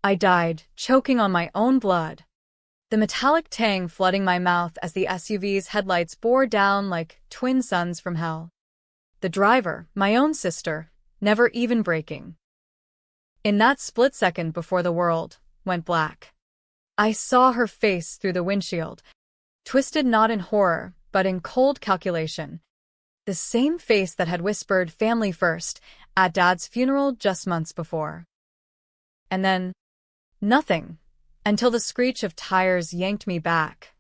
I died, choking on my own blood. The metallic tang flooding my mouth as the SUV's headlights bore down like twin suns from hell. The driver, my own sister, never even braking. In that split second before the world went black, I saw her face through the windshield, twisted not in horror, but in cold calculation. The same face that had whispered "family first" at Dad's funeral just months before. And then, nothing, until the screech of tires yanked me back.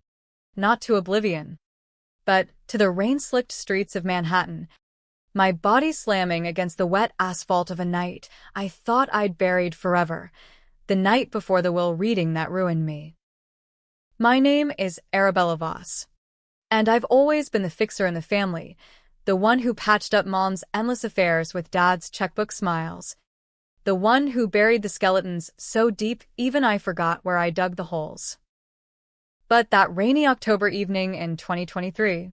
Not to oblivion, but to the rain-slicked streets of Manhattan, my body slamming against the wet asphalt of a night I thought I'd buried forever, the night before the will reading that ruined me. My name is Arabella Voss, and I've always been the fixer in the family, the one who patched up Mom's endless affairs with Dad's checkbook smiles, the one who buried the skeletons so deep even I forgot where I dug the holes. But that rainy October evening in 2023,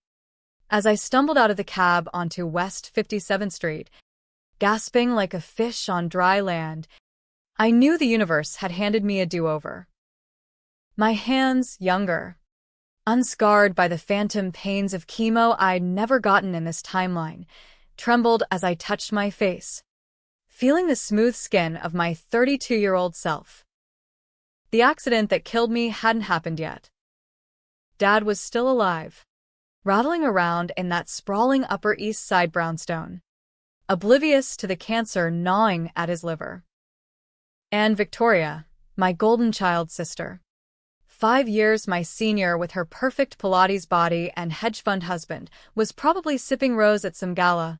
as I stumbled out of the cab onto West 57th Street, gasping like a fish on dry land, I knew the universe had handed me a do-over. My hands, younger, unscarred by the phantom pains of chemo I'd never gotten in this timeline, trembled as I touched my face, feeling the smooth skin of my 32-year-old self. The accident that killed me hadn't happened yet. Dad was still alive, rattling around in that sprawling Upper East Side brownstone, oblivious to the cancer gnawing at his liver. And Victoria, my golden child sister, 5 years my senior with her perfect Pilates body and hedge fund husband, was probably sipping rose at some gala,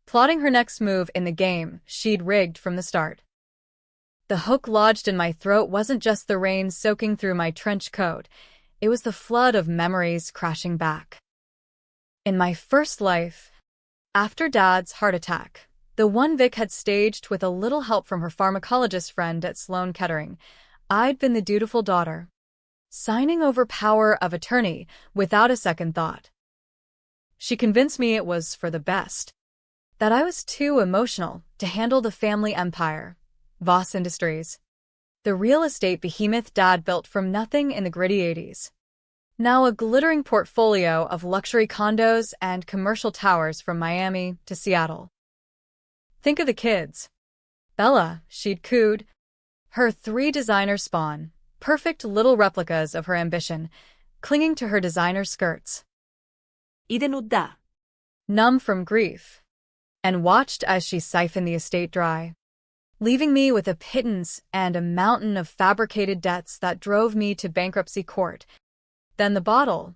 plotting her next move in the game she'd rigged from the start. The hook lodged in my throat wasn't just the rain soaking through my trench coat, it was the flood of memories crashing back. In my first life, after Dad's heart attack, the one Vic had staged with a little help from her pharmacologist friend at Sloan Kettering, I'd been the dutiful daughter, signing over power of attorney without a second thought. She convinced me it was for the best, that I was too emotional to handle the family empire, Voss Industries, the real estate behemoth Dad built from nothing in the gritty 80s. Now a glittering portfolio of luxury condos and commercial towers from Miami to Seattle. Think of the kids. Bella, she'd cooed, her 3 designer spawn, perfect little replicas of her ambition, clinging to her designer skirts. Idenudda. Numb from grief, and watched as she siphoned the estate dry, leaving me with a pittance and a mountain of fabricated debts that drove me to bankruptcy court. Then the bottle.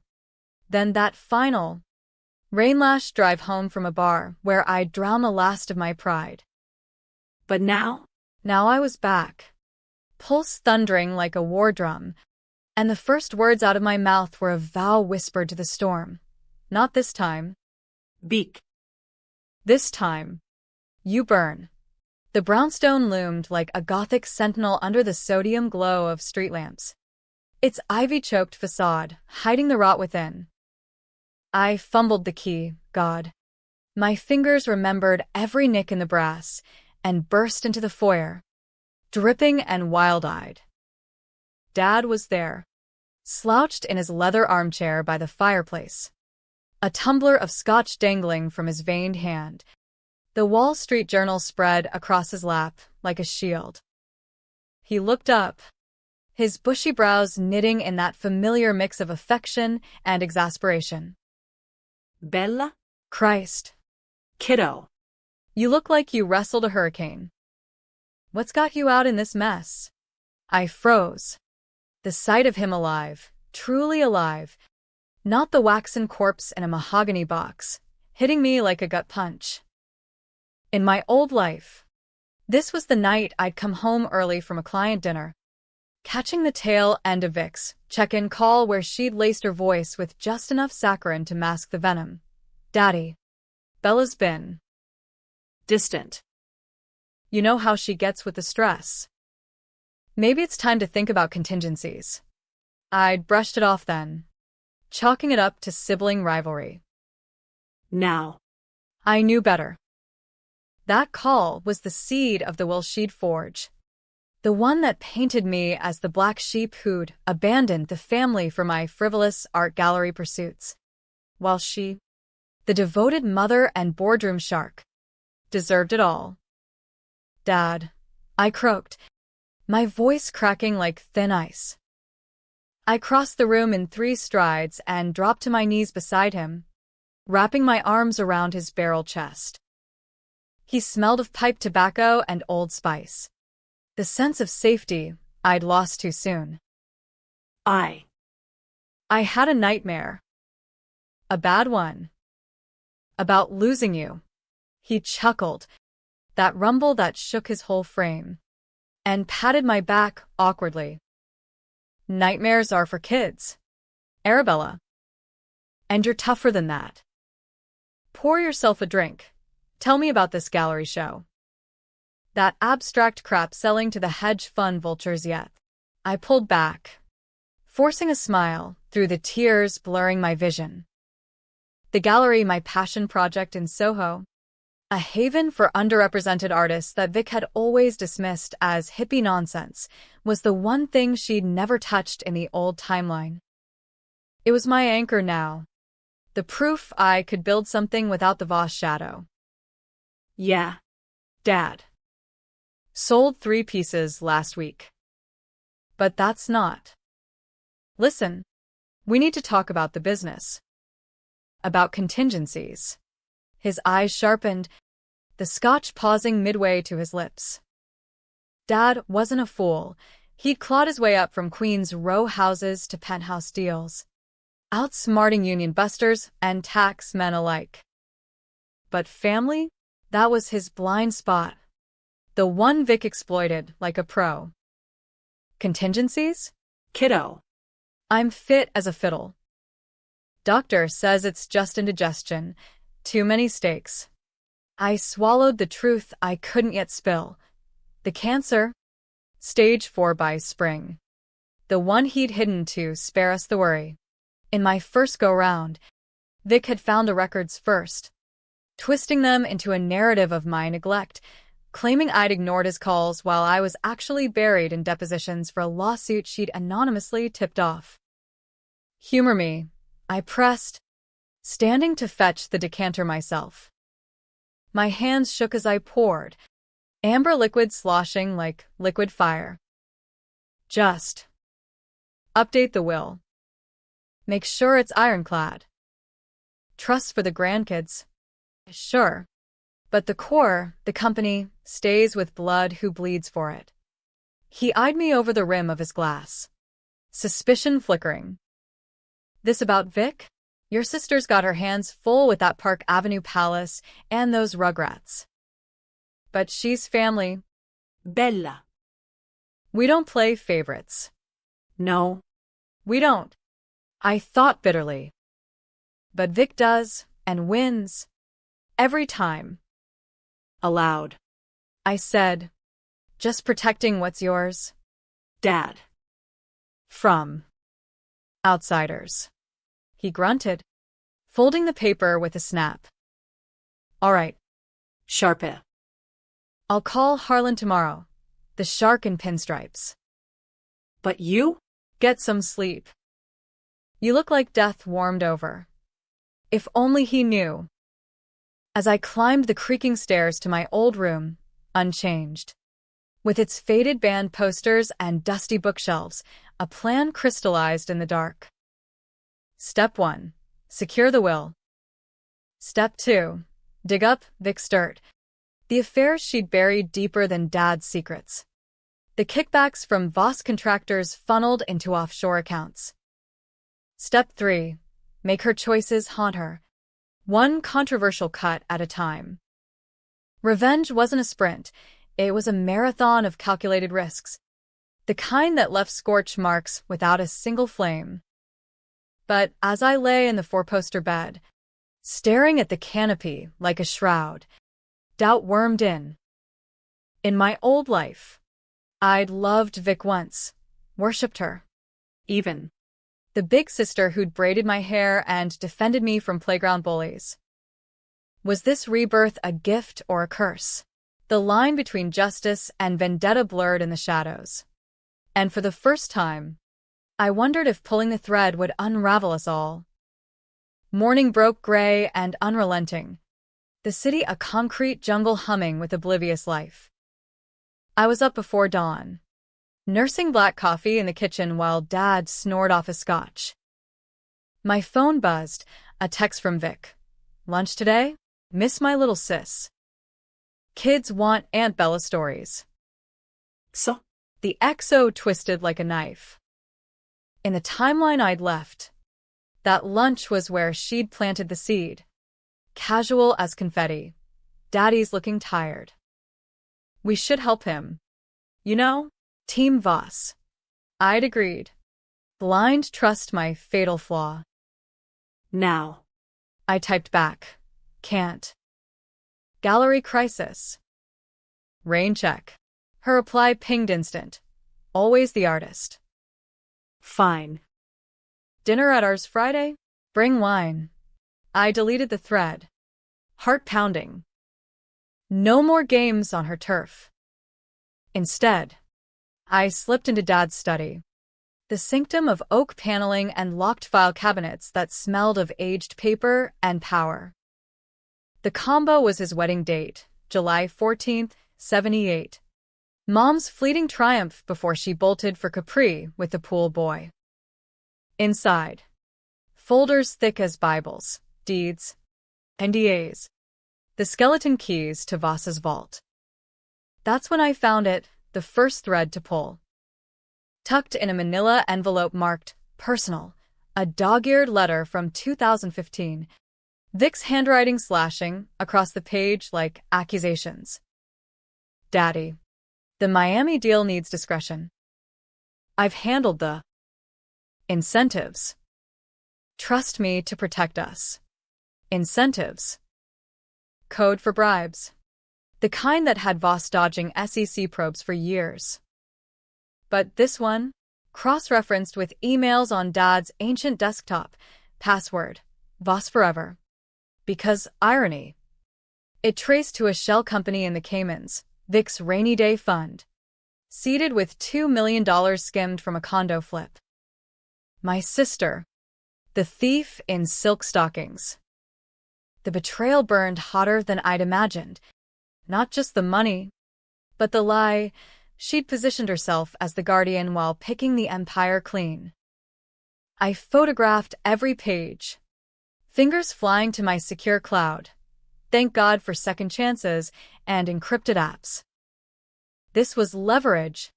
Then that final rain-lashed drive home from a bar where I'd drown the last of my pride. But now I was back, pulse thundering like a war drum, and the first words out of my mouth were a vow whispered to the storm. Not this time. Vic. This time, you burn. The brownstone loomed like a Gothic sentinel under the sodium glow of street lamps, its ivy-choked facade hiding the rot within. I fumbled the key, God. My fingers remembered every nick in the brass, and burst into the foyer, dripping and wild-eyed. Dad was there, slouched in his leather armchair by the fireplace, a tumbler of scotch dangling from his veined hand, the Wall Street Journal spread across his lap like a shield. He looked up, his bushy brows knitting in that familiar mix of affection and exasperation. Bella? Christ. Kiddo. You look like you wrestled a hurricane. What's got you out in this mess? I froze. The sight of him alive, truly alive, not the waxen corpse in a mahogany box, hitting me like a gut punch. In my old life, this was the night I'd come home early from a client dinner, catching the tail end of Vic's check-in call where she'd laced her voice with just enough saccharin to mask the venom. Daddy, Bella's been distant. You know how she gets with the stress. Maybe it's time to think about contingencies. I'd brushed it off then, chalking it up to sibling rivalry. Now, I knew better. That call was the seed of the will she'd forge. The one that painted me as the black sheep who'd abandoned the family for my frivolous art gallery pursuits. While she, the devoted mother and boardroom shark, deserved it all. "Dad," I croaked, my voice cracking like thin ice. I crossed the room in 3 strides and dropped to my knees beside him, wrapping my arms around his barrel chest. He smelled of pipe tobacco and Old Spice. The sense of safety I'd lost too soon. I had a nightmare. A bad one. About losing you. He chuckled, that rumble that shook his whole frame, and patted my back awkwardly. "Nightmares are for kids, Arabella. And you're tougher than that. Pour yourself a drink. Tell me about this gallery show. That abstract crap selling to the hedge fund vultures yet?" I pulled back, forcing a smile through the tears blurring my vision. The gallery, my passion project in Soho, a haven for underrepresented artists that Vic had always dismissed as hippie nonsense, was the one thing she'd never touched in the old timeline. It was my anchor now, the proof I could build something without the Voss shadow. Yeah. "Dad. Sold 3 pieces last week. But that's not. Listen, we need to talk about the business. About contingencies." His eyes sharpened, the scotch pausing midway to his lips. Dad wasn't a fool. He'd clawed his way up from Queen's row houses to penthouse deals, outsmarting union busters and tax men alike. But family? That was his blind spot. The one Vic exploited like a pro. Contingencies? Kiddo. I'm fit as a fiddle. Doctor says it's just indigestion. Too many steaks. I swallowed the truth I couldn't yet spill. The cancer? Stage 4 by spring. The one he'd hidden to spare us the worry. In my first go-round, Vic had found the records first, twisting them into a narrative of my neglect, claiming I'd ignored his calls while I was actually buried in depositions for a lawsuit she'd anonymously tipped off. "Humor me," I pressed, standing to fetch the decanter myself. My hands shook as I poured, amber liquid sloshing like liquid fire. "Just update the will. Make sure it's ironclad. Trust for the grandkids. Sure. But the core, the company, stays with blood who bleeds for it." He eyed me over the rim of his glass, suspicion flickering. "This about Vic? Your sister's got her hands full with that Park Avenue palace and those rugrats. But she's family. Bella. We don't play favorites." No. "We don't," I thought bitterly. "But Vic does, and wins. Every time." Aloud. I said, "Just protecting what's yours." Dad. "From outsiders," he grunted, folding the paper with a snap. "All right. Sharpe. I'll call Harlan tomorrow. The shark in pinstripes. But you? Get some sleep. You look like death warmed over." If only he knew. As I climbed the creaking stairs to my old room, unchanged, with its faded band posters and dusty bookshelves, a plan crystallized in the dark. Step 1. Secure the will. Step 2. Dig up Vic's dirt. The affairs she'd buried deeper than Dad's secrets. The kickbacks from Voss contractors funneled into offshore accounts. Step 3. Make her choices haunt her, one controversial cut at a time. Revenge wasn't a sprint, it was a marathon of calculated risks, the kind that left scorch marks without a single flame. But as I lay in the 4-poster bed, staring at the canopy like a shroud, doubt wormed in. In my old life, I'd loved Vic once, worshipped her. Even the big sister who'd braided my hair and defended me from playground bullies. Was this rebirth a gift or a curse? The line between justice and vendetta blurred in the shadows. And for the first time, I wondered if pulling the thread would unravel us all. Morning broke gray and unrelenting, the city a concrete jungle humming with oblivious life. I was up before dawn, nursing black coffee in the kitchen while Dad snored off a scotch. My phone buzzed, a text from Vic. Lunch today? Miss my little sis. Kids want Aunt Bella stories. So? The XO twisted like a knife. In the timeline I'd left, that lunch was where she'd planted the seed. Casual as confetti. Daddy's looking tired. We should help him. You know, Team Voss. I'd agreed. Blind trust my fatal flaw. Now. I typed back. Can't. Gallery crisis. Rain check. Her reply pinged instant. Always the artist. Fine. Dinner at ours Friday? Bring wine. I deleted the thread. Heart pounding. No more games on her turf. Instead, I slipped into Dad's study. The sanctum of oak paneling and locked file cabinets that smelled of aged paper and power. The combo was his wedding date, July 14th, 78. Mom's fleeting triumph before she bolted for Capri with the pool boy. Inside, folders thick as Bibles, deeds, NDAs, the skeleton keys to Voss's vault. That's when I found it, the first thread to pull. Tucked in a manila envelope marked personal, a dog-eared letter from 2015. Vic's handwriting slashing across the page like accusations. Daddy, the Miami deal needs discretion. I've handled the incentives. Trust me to protect us. Incentives. Code for bribes. The kind that had Voss dodging SEC probes for years. But this one, cross-referenced with emails on Dad's ancient desktop, password, Voss forever. Because irony. It traced to a shell company in the Caymans, Vic's rainy day fund, seeded with $2 million skimmed from a condo flip. My sister, the thief in silk stockings. The betrayal burned hotter than I'd imagined. Not just the money, but the lie. She'd positioned herself as the guardian while picking the empire clean. I photographed every page, fingers flying to my secure cloud. Thank God for second chances and encrypted apps. This was leverage,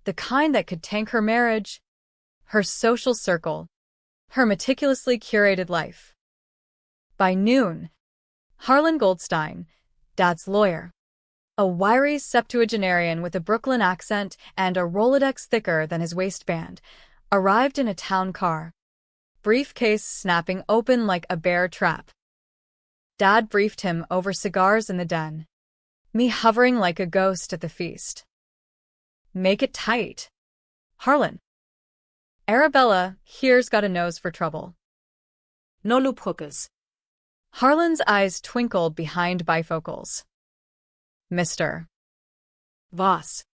the kind that could tank her marriage, her social circle, her meticulously curated life. By noon, Harlan Goldstein, Dad's lawyer, a wiry septuagenarian with a Brooklyn accent and a Rolodex thicker than his waistband, arrived in a town car, briefcase snapping open like a bear trap. Dad briefed him over cigars in the den, me hovering like a ghost at the feast. Make it tight. Harlan. Arabella here's got a nose for trouble. No loop hookers. Harlan's eyes twinkled behind bifocals. Mr. Voss,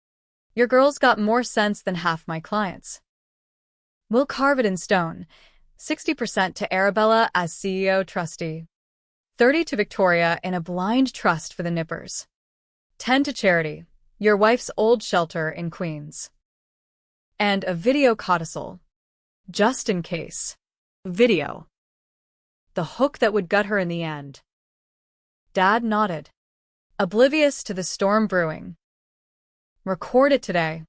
your girl's got more sense than half my clients. We'll carve it in stone. 60% to Arabella as CEO trustee. 30 to Victoria in a blind trust for the nippers. 10 to Charity, your wife's old shelter in Queens. And a video codicil. Just in case. Video. The hook that would gut her in the end. Dad nodded, oblivious to the storm brewing. Record it today.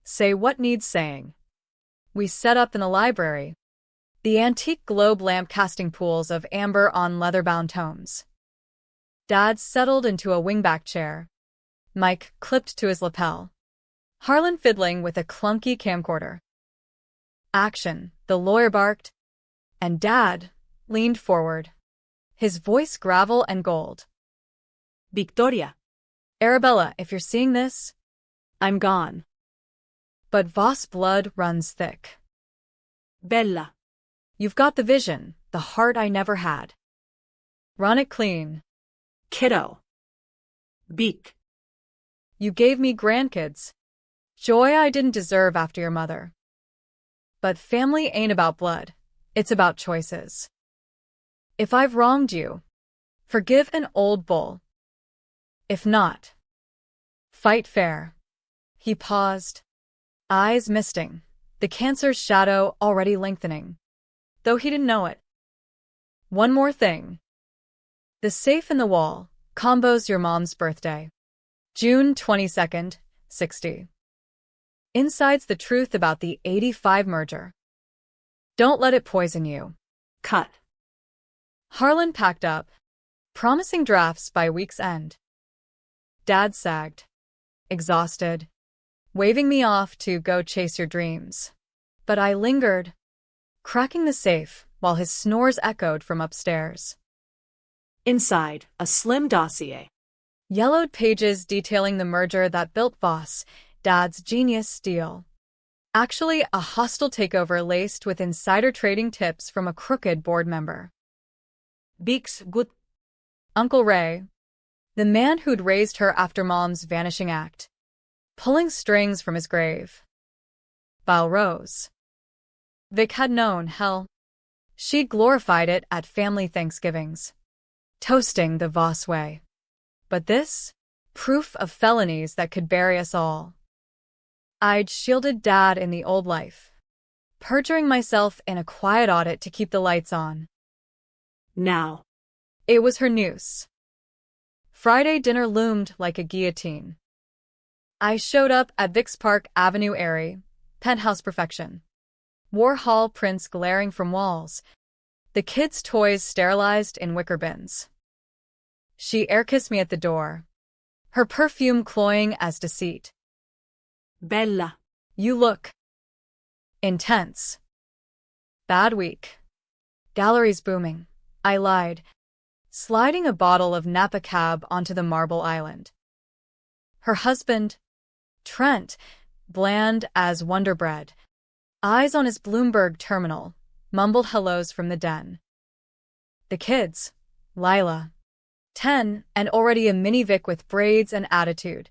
Say what needs saying. We set up in the library. The antique globe lamp casting pools of amber on leather-bound tomes. Dad settled into a wingback chair. Mike clipped to his lapel. Harlan fiddling with a clunky camcorder. Action, the lawyer barked. And Dad leaned forward, his voice gravel and gold. Victoria. Arabella, if you're seeing this, I'm gone. But Voss blood runs thick. Bella. You've got the vision, the heart I never had. Run it clean. Kiddo. Vic. You gave me grandkids. Joy I didn't deserve after your mother. But family ain't about blood. It's about choices. If I've wronged you, forgive an old bull. If not, fight fair. He paused, eyes misting, the cancer's shadow already lengthening, though he didn't know it. One more thing. The safe in the wall, combos your mom's birthday. June 22nd, 60. Inside's the truth about the 85 merger. Don't let it poison you. Cut. Harlan packed up, promising drafts by week's end. Dad sagged, exhausted, waving me off to go chase your dreams. But I lingered, cracking the safe while his snores echoed from upstairs. Inside, a slim dossier. Yellowed pages detailing the merger that built Voss, Dad's genius deal. Actually, a hostile takeover laced with insider trading tips from a crooked board member. Vic's good. Uncle Ray, the man who'd raised her after Mom's vanishing act, pulling strings from his grave. Bile rose. Vic had known, hell. She'd glorified it at family Thanksgivings, toasting the Voss way. But this? Proof of felonies that could bury us all. I'd shielded Dad in the old life, perjuring myself in a quiet audit to keep the lights on. Now. It was her noose. Friday dinner loomed like a guillotine. I showed up at Vic's Park Avenue Airy, penthouse perfection. Warhol prints glaring from walls, the kids' toys sterilized in wicker bins. She air-kissed me at the door, her perfume cloying as deceit. Bella. You look intense. Bad week. Galleries booming. I lied, sliding a bottle of Napa Cab onto the marble island. Her husband, Trent, bland as Wonder Bread, eyes on his Bloomberg terminal, mumbled hellos from the den. The kids, Lila, 10, and already a mini Vic with braids and attitude,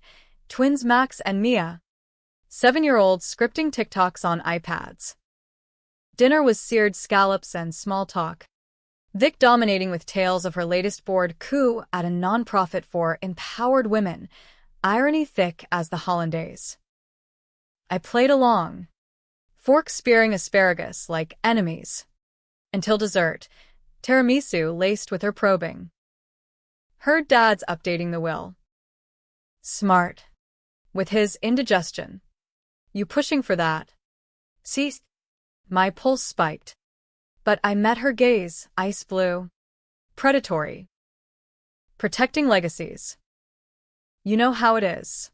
twins Max and Mia, 7-year-olds scripting TikToks on iPads. Dinner was seared scallops and small talk. Vic dominating with tales of her latest board coup at a nonprofit for empowered women, irony thick as the hollandaise. I played along, fork spearing asparagus like enemies, until dessert, tiramisu laced with her probing. Heard Dad's updating the will. Smart. With his indigestion. You pushing for that? Ceased. My pulse spiked. But I met her gaze, ice blue. Predatory. Protecting legacies. You know how it is.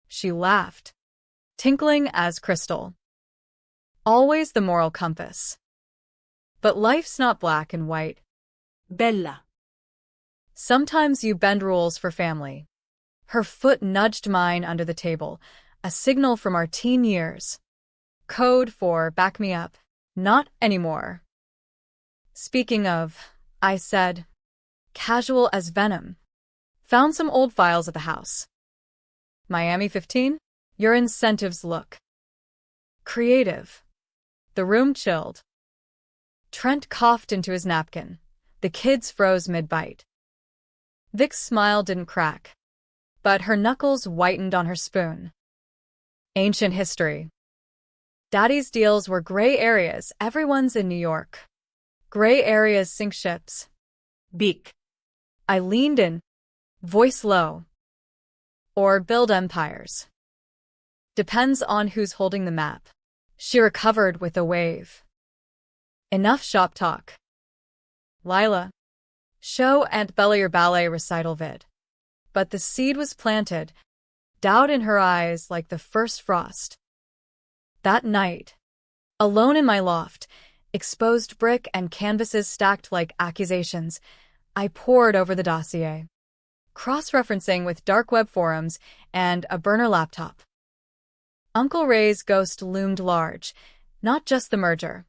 She laughed, tinkling as crystal. Always the moral compass. But life's not black and white. Bella. Sometimes you bend rules for family. Her foot nudged mine under the table, a signal from our teen years. Code for back me up. Not anymore. Speaking of, I said, casual as venom. Found some old files at the house. Miami 15? Your incentives look creative. The room chilled. Trent coughed into his napkin. The kids froze mid-bite. Vic's smile didn't crack, but her knuckles whitened on her spoon. Ancient history. Daddy's deals were gray areas. Everyone's in New York. Gray areas sink ships. Vic. I leaned in, voice low. Or build empires. Depends on who's holding the map. She recovered with a wave. Enough shop talk. Lila. Show Aunt Bella your ballet recital vid. But the seed was planted, doubt in her eyes like the first frost. That night, alone in my loft, exposed brick and canvases stacked like accusations, I pored over the dossier, cross-referencing with dark web forums and a burner laptop. Uncle Ray's ghost loomed large, not just the merger,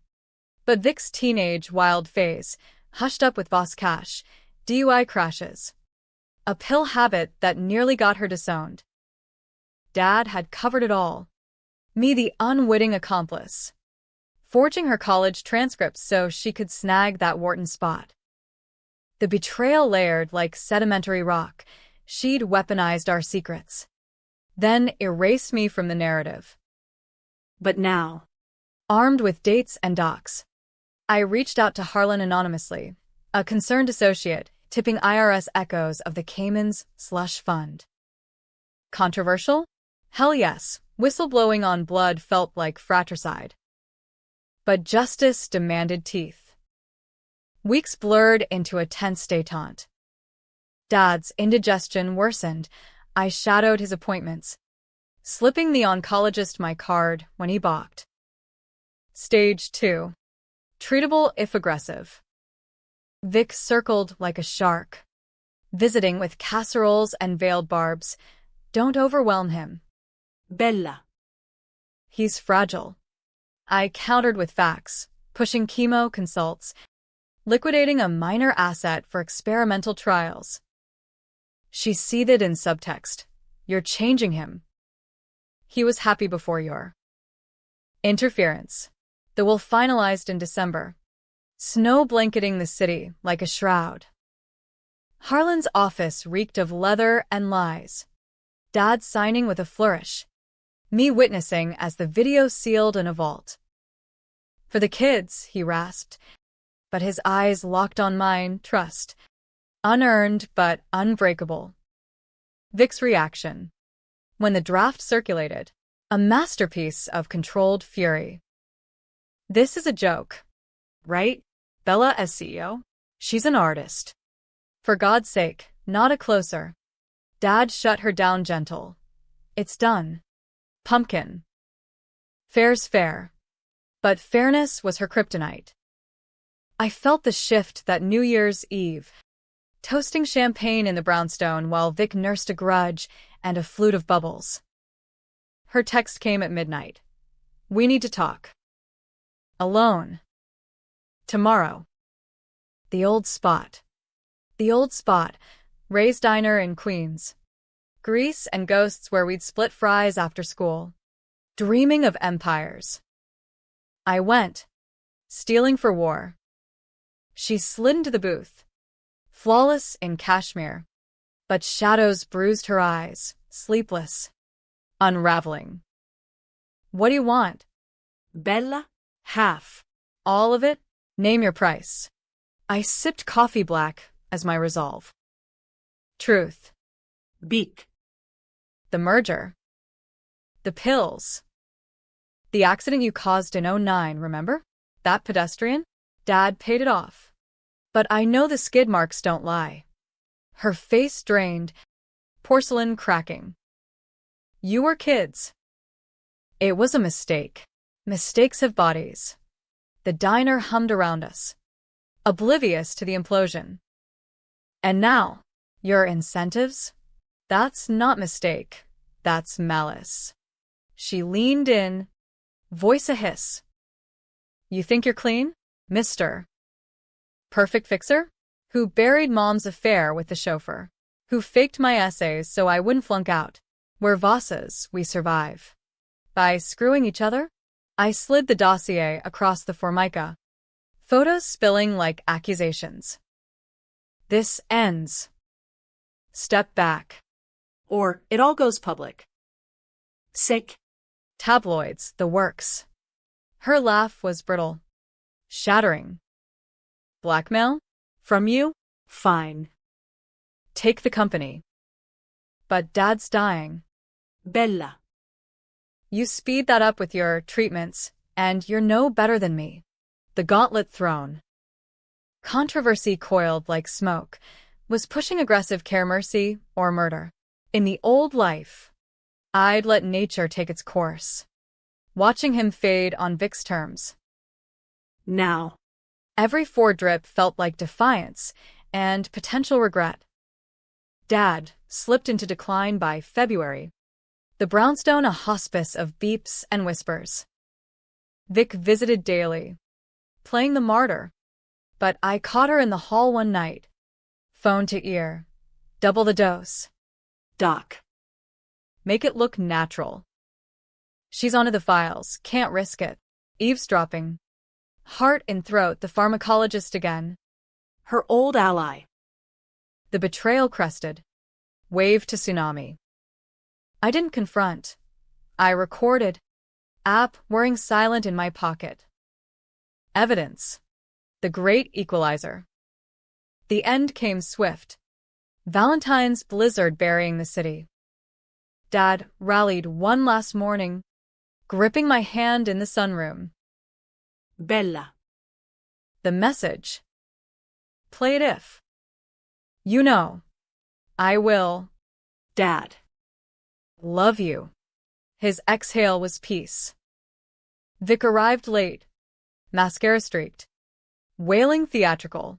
but Vic's teenage wild phase, hushed up with Voss cash, DUI crashes, a pill habit that nearly got her disowned. Dad had covered it all. Me, the unwitting accomplice, forging her college transcripts so she could snag that Wharton spot. The betrayal layered like sedimentary rock. She'd weaponized our secrets, then erased me from the narrative. But now, Armed with dates and docs, I reached out to Harlan anonymously, a concerned associate, tipping IRS echoes of the Cayman's slush fund. Controversial? Hell yes, whistleblowing on blood felt like fratricide. But justice demanded teeth. Weeks blurred into a tense détente. Dad's indigestion worsened. I shadowed his appointments, slipping the oncologist my card when he balked. Stage 2. Treatable if aggressive. Vic circled like a shark, visiting with casseroles and veiled barbs. Don't overwhelm him. Bella. He's fragile. I countered with facts, pushing chemo consults, liquidating a minor asset for experimental trials. She seethed in subtext. You're changing him. He was happy before your interference. The will finalized in December, snow blanketing the city like a shroud. Harlan's office reeked of leather and lies. Dad signing with a flourish, me witnessing as the video sealed in a vault. For the kids, he rasped, but his eyes locked on mine, trust. Unearned but unbreakable. Vic's reaction. When the draft circulated, a masterpiece of controlled fury. This is a joke, right? Bella as CEO? She's an artist. For God's sake, not a closer. Dad shut her down gentle. It's done. Pumpkin. Fair's fair. But fairness was her kryptonite. I felt the shift that New Year's Eve, toasting champagne in the brownstone while Vic nursed a grudge and a flute of bubbles. Her text came at midnight. We need to talk. Alone. Tomorrow. The old spot. The old spot. Ray's Diner in Queens. Grease and ghosts where we'd split fries after school. Dreaming of empires. I went. Stealing for war. She slid into the booth, flawless in cashmere, but shadows bruised her eyes, sleepless, unraveling. What do you want? Bella? Half. All of it? Name your price. I sipped coffee black as my resolve. Truth. Beak. The merger. The pills. The accident you caused in '09, remember? That pedestrian? Dad paid it off. But I know the skid marks don't lie. Her face drained, porcelain cracking. You were kids. It was a mistake. Mistakes have bodies. The diner hummed around us, oblivious to the implosion. And now, your incentives? That's not mistake. That's malice. She leaned in, voice a hiss. You think you're clean, mister? Perfect fixer? Who buried mom's affair with the chauffeur? Who faked my essays so I wouldn't flunk out? We're Vossas, we survive. By screwing each other? I slid the dossier across the formica, photos spilling like accusations. This ends. Step back. Or it all goes public. Sick. Tabloids, the works. Her laugh was brittle, shattering. Blackmail? From you? Fine. Take the company. But Dad's dying. Bella. You speed that up with your treatments, and you're no better than me. The gauntlet thrown. Controversy coiled like smoke, was pushing aggressive care, mercy, or murder. In the old life, I'd let nature take its course, watching him fade on Vic's terms. Now. Every foredrip felt like defiance and potential regret. Dad slipped into decline by February. The brownstone a hospice of beeps and whispers. Vic visited daily, playing the martyr. But I caught her in the hall one night, phone to ear, Double the dose. Doc. Make it look natural. She's onto the files, can't risk it. Eavesdropping. Heart in throat, the pharmacologist again. Her old ally. The betrayal crested. Wave to tsunami. I didn't confront. I recorded. App whirring silent in my pocket. Evidence. The great equalizer. The end came swift. Valentine's blizzard burying the city. Dad rallied one last morning, gripping my hand in the sunroom. Bella. The message. Played if. You know. I will. Dad. Love you. His exhale was peace. Vic arrived late. Mascara streaked. Wailing theatrical.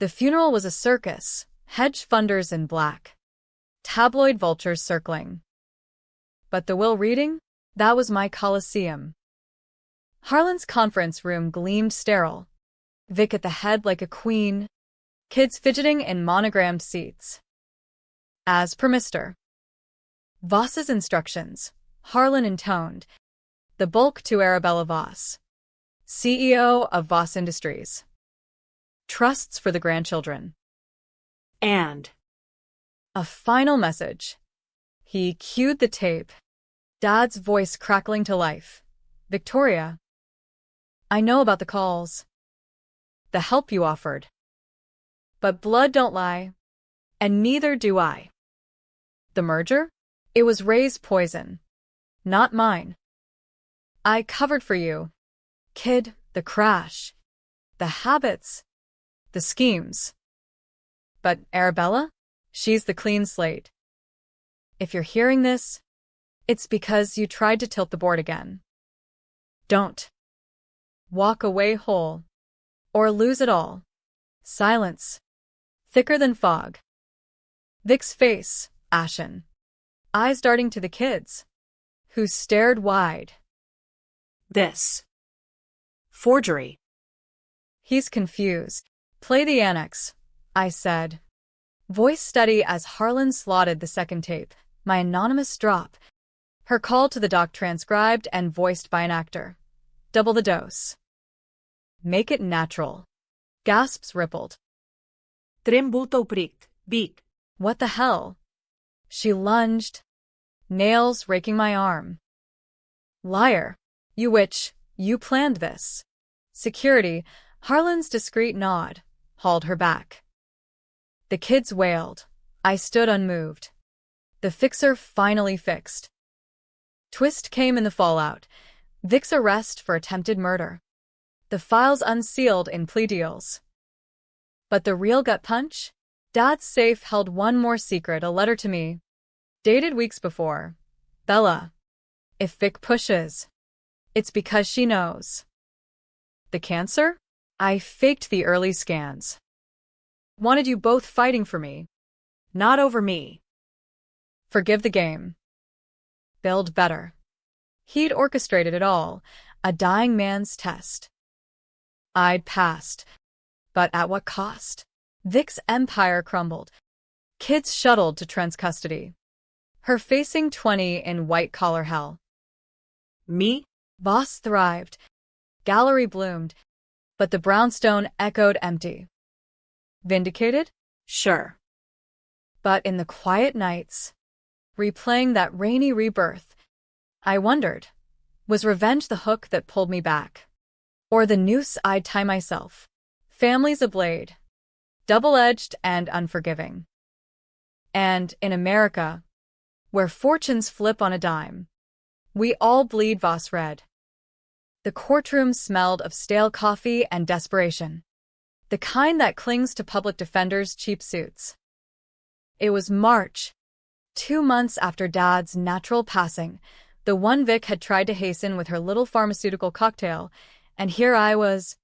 The funeral was a circus, hedge funders in black. Tabloid vultures circling. But the will reading? That was my coliseum. Harlan's conference room gleamed sterile. Vic at the head like a queen. Kids fidgeting in monogrammed seats. As per Mr. Voss's instructions, Harlan intoned. The bulk to Arabella Voss, CEO of Voss Industries. Trusts for the grandchildren. And a final message. He cued the tape. Dad's voice crackling to life. Victoria. I know about the calls. The help you offered. But blood don't lie. And neither do I. The merger? It was Ray's poison. Not mine. I covered for you. Kid, the crash. The habits. The schemes. But Arabella? She's the clean slate. If you're hearing this, it's because you tried to tilt the board again. Don't. Walk away whole. Or lose it all. Silence. Thicker than fog. Vic's face, ashen. Eyes darting to the kids, who stared wide. This. Forgery. He's confused. Play the annex, I said. Voice steady as Harlan slotted the second tape. My anonymous drop. Her call to the doc transcribed and voiced by an actor. Double the dose. Make it natural. Gasps rippled. Trembuto prikt. Beak. What the hell? She lunged, nails raking my arm. Liar. You witch, you planned this. Security, Harlan's discreet nod, hauled her back. The kids wailed. I stood unmoved. The fixer finally fixed. Twist came in the fallout. Vic's arrest for attempted murder. The files unsealed in plea deals. But the real gut punch? Dad's safe held one more secret, a letter to me. Dated weeks before. Bella. If Vic pushes, it's because she knows. The cancer? I faked the early scans. Wanted you both fighting for me. Not over me. Forgive the game. Build better. He'd orchestrated it all, a dying man's test. I'd passed. But at what cost? Vic's empire crumbled. Kids shuttled to Trent's custody. Her facing 20 in white-collar hell. Me? Voss thrived. Gallery bloomed. But the brownstone echoed empty. Vindicated? Sure. But in the quiet nights, replaying that rainy rebirth, I wondered, was revenge the hook that pulled me back? Or the noose I'd tie myself? Family's a blade, double-edged and unforgiving. And in America, where fortunes flip on a dime, we all bleed Voss red. The courtroom smelled of stale coffee and desperation, the kind that clings to public defenders' cheap suits. It was March, 2 months after Dad's natural passing, the one Vic had tried to hasten with her little pharmaceutical cocktail, and here I was,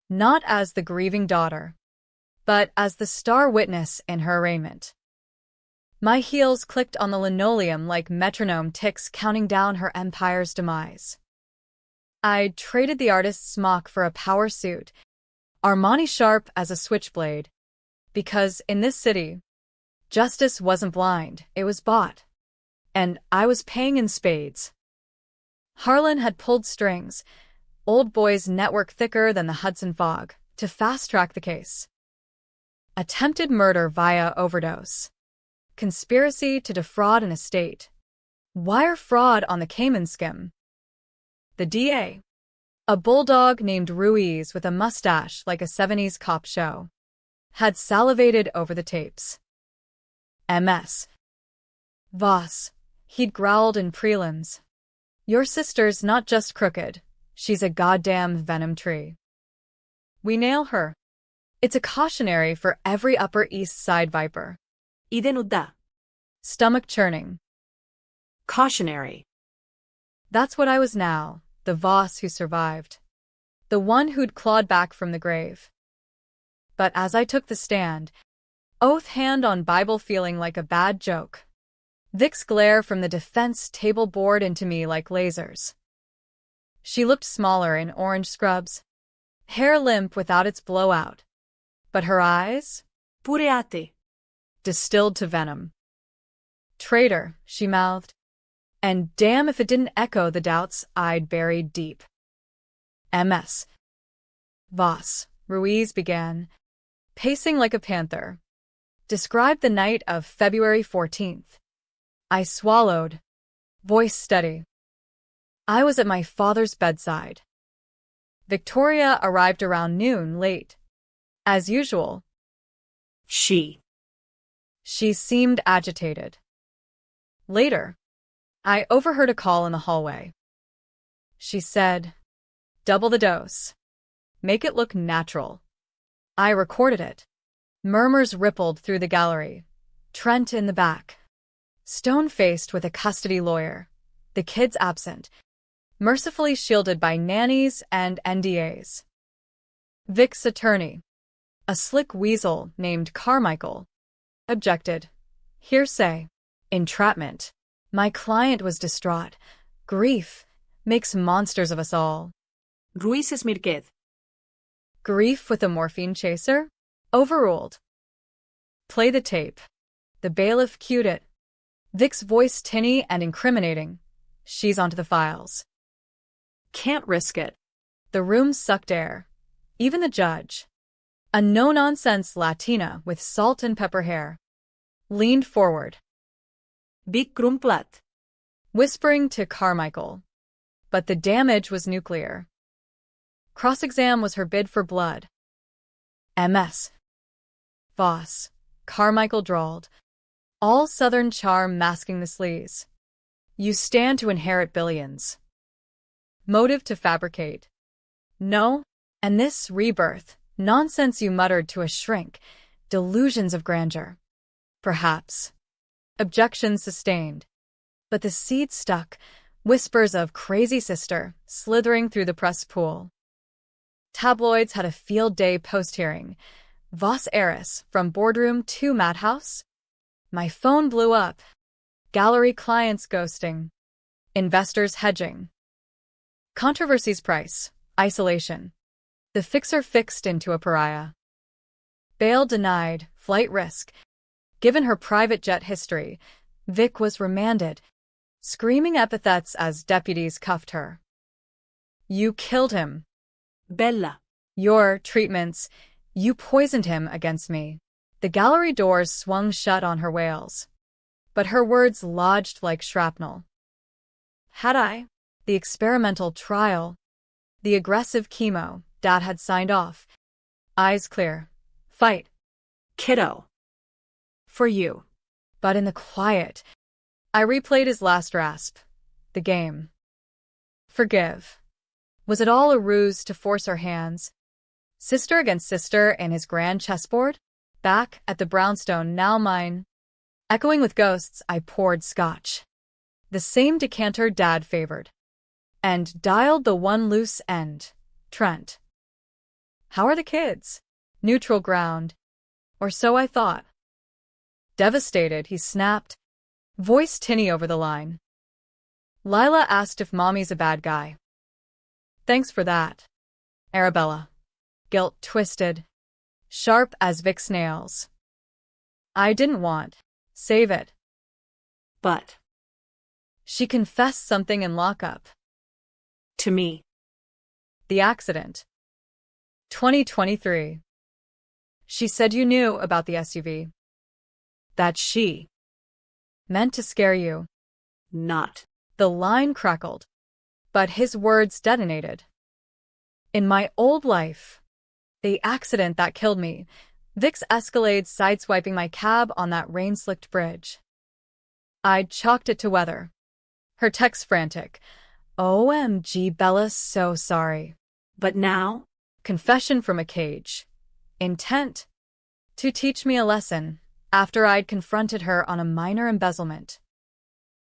not as the grieving daughter, but as the star witness in her arraignment. My heels clicked on the linoleum like metronome ticks counting down her empire's demise. I'd traded the artist's smock for a power suit, Armani sharp as a switchblade, because in this city, Justice wasn't blind, it was bought. And I was paying in spades. Harlan had pulled strings, old boys network thicker than the Hudson fog, to fast-track the case. Attempted murder via overdose. Conspiracy to defraud an estate. Wire fraud on the Cayman skim. The DA. A bulldog named Ruiz with a mustache like a 70s cop show. Had salivated over the tapes. MS. Voss. He'd growled in prelims. Your sister's not just crooked, she's a goddamn venom tree. We nail her. It's a cautionary for every Upper East Side viper. Idenuda. Stomach churning. Cautionary. That's what I was now, the Voss who survived. The one who'd clawed back from the grave. But as I took the stand, oath hand on Bible feeling like a bad joke. Vic's glare from the defense table bored into me like lasers. She looked smaller in orange scrubs, hair limp without its blowout. But her eyes? Pureate. Distilled to venom. Traitor, she mouthed. And damn if it didn't echo the doubts I'd buried deep. MS. Voss, Ruiz began, pacing like a panther. Described the night of February 14th. I swallowed, voice steady. I was at my father's bedside. Victoria arrived around noon late. As usual. She seemed agitated. Later, I overheard a call in the hallway. She said, double the dose. Make it look natural. I recorded it. Murmurs rippled through the gallery. Trent in the back. Stone-faced with a custody lawyer. The kids absent. Mercifully shielded by nannies and NDAs. Vic's attorney, a slick weasel named Carmichael, objected. Hearsay. Entrapment. My client was distraught. Grief makes monsters of us all. Ruiz Esmirquez. Grief with a morphine chaser? Overruled. Play the tape. The bailiff cued it. Vic's voice tinny and incriminating. She's onto the files. Can't risk it. The room sucked air. Even the judge, a no-nonsense Latina with salt and pepper hair, leaned forward. Big Krumplat. Whispering to Carmichael. But the damage was nuclear. Cross-exam was her bid for blood. MS. Voss, Carmichael drawled, all southern charm masking the sleaze. You stand to inherit billions. Motive to fabricate. No, and this rebirth, nonsense you muttered to a shrink, delusions of grandeur. Perhaps. Objection sustained. But the seed stuck, whispers of crazy sister slithering through the press pool. Tabloids had a field day post-hearing. Voss heiress from boardroom to madhouse. My phone blew up. Gallery clients ghosting. Investors hedging. Controversy's price. Isolation. The fixer fixed into a pariah. Bail denied. Flight risk. Given her private jet history, Vic was remanded, screaming epithets as deputies cuffed her. You killed him. Bella. Your treatments. You poisoned him against me. The gallery doors swung shut on her wails. But her words lodged like shrapnel. Had I? The experimental trial. The aggressive chemo Dad had signed off. Eyes clear. Fight. Kiddo. For you. But in the quiet, I replayed his last rasp. The game. Forgive. Was it all a ruse to force our hands? Sister against sister in his grand chessboard? Back at the brownstone, now mine. Echoing with ghosts, I poured scotch. The same decanter Dad favored. And dialed the one loose end. Trent. How are the kids? Neutral ground. Or so I thought. Devastated, he snapped, voice tinny over the line. Lila asked if Mommy's a bad guy. Thanks for that. Arabella. Guilt twisted, sharp as Vic's nails. I didn't want. Save it. But. She confessed something in lockup. To me. The accident. 2023. She said you knew about the SUV. That she. Meant to scare you. Not. The line crackled, but his words detonated. In my old life. The accident that killed me. Vic's Escalade sideswiping my cab on that rain-slicked bridge. I'd chalked it to weather. Her text frantic. OMG, Bella, so sorry. But now? Confession from a cage. Intent. To teach me a lesson, after I'd confronted her on a minor embezzlement.